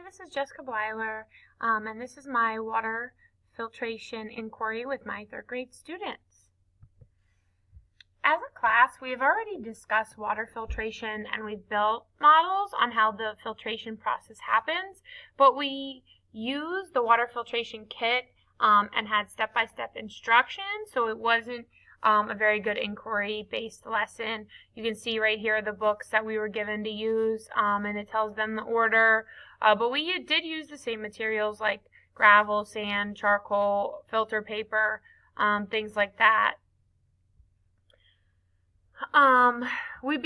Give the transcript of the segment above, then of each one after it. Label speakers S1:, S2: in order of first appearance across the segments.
S1: this is Jessica Bleiler, and this is my water filtration inquiry with my third grade students. As a class, we've already discussed water filtration and we've built models on how the filtration process happens, but we used the water filtration kit and had step-by-step instructions, so it wasn't a very good inquiry-based lesson. You can see right here the books that we were given to use, and it tells them the order. But we did use the same materials like gravel, sand, charcoal, filter paper, things like that. We're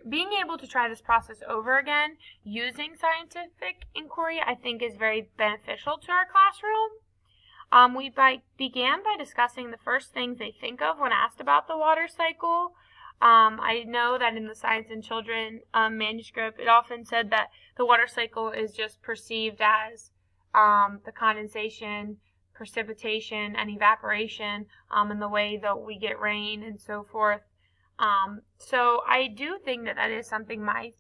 S1: being able to try this process over again using scientific inquiry, I think, is very beneficial to our classroom. We began by discussing the first things they think of when asked about the water cycle. I know that in the Science and Children manuscript, it often said that the water cycle is just perceived as the condensation, precipitation, and evaporation, and the way that we get rain and so forth. So I do think that that is something my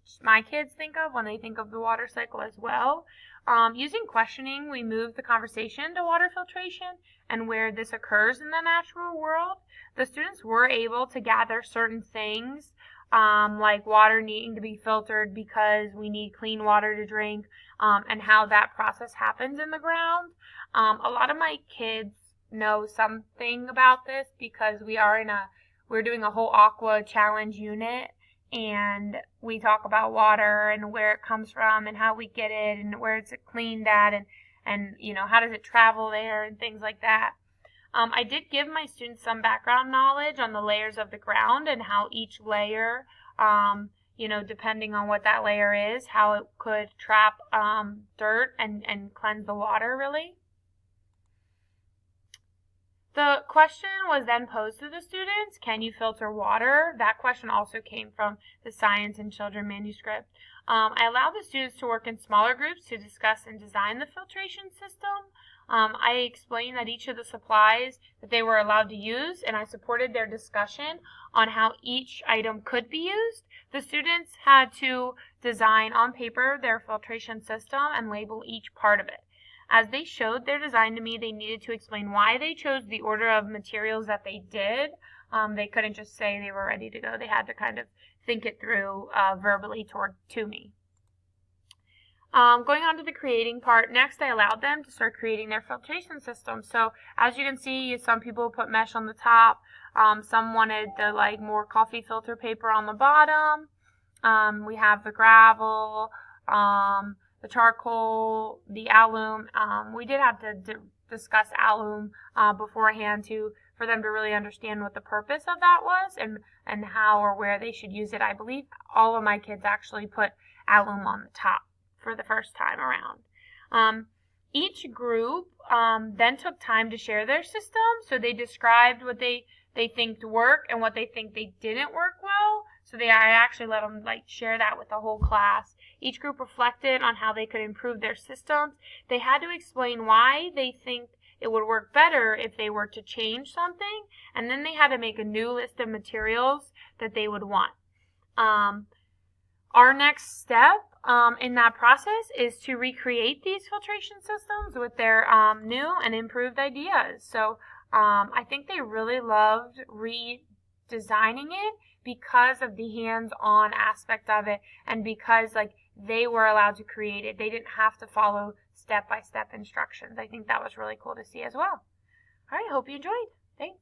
S1: kids think of when they think of the water cycle as well. Using questioning, we move the conversation to water filtration and where this occurs in the natural world. The students were able to gather certain things, like water needing to be filtered because we need clean water to drink, and how that process happens in the ground. A lot of my kids know something about this because we're doing a whole aqua challenge unit, and we talk about water and where it comes from and how we get it and where it's cleaned at and you know, how does it travel there and things like that. I did give my students some background knowledge on the layers of the ground and how each layer, depending on what that layer is, how it could trap dirt and cleanse the water really. The question was then posed to the students, can you filter water? That question also came from the Science and Children manuscript. I allowed the students to work in smaller groups to discuss and design the filtration system. I explained that each of the supplies that they were allowed to use, and I supported their discussion on how each item could be used. The students had to design on paper their filtration system and label each part of it. As they showed their design to me, they needed to explain why they chose the order of materials that they did. They couldn't just say they were ready to go. They had to kind of think it through verbally to me. Going on to the creating part, next I allowed them to start creating their filtration system. So as you can see, some people put mesh on the top. Some wanted the more coffee filter paper on the bottom. We have the gravel, the charcoal, the alum. We did have to discuss alum beforehand for them to really understand what the purpose of that was and how or where they should use it. I believe all of my kids actually put alum on the top for the first time around. Each group then took time to share their system, so they described what they think worked and what they think they didn't work well. So I actually let them share that with the whole class. Each group reflected on how they could improve their systems. They had to explain why they think it would work better if they were to change something, and then they had to make a new list of materials that they would want. Our next step in that process is to recreate these filtration systems with their new and improved ideas. So I think they really loved redesigning it because of the hands-on aspect of it and because they were allowed to create it. They didn't have to follow step-by-step instructions. I think that was really cool to see as well. All right, hope you enjoyed. Thanks.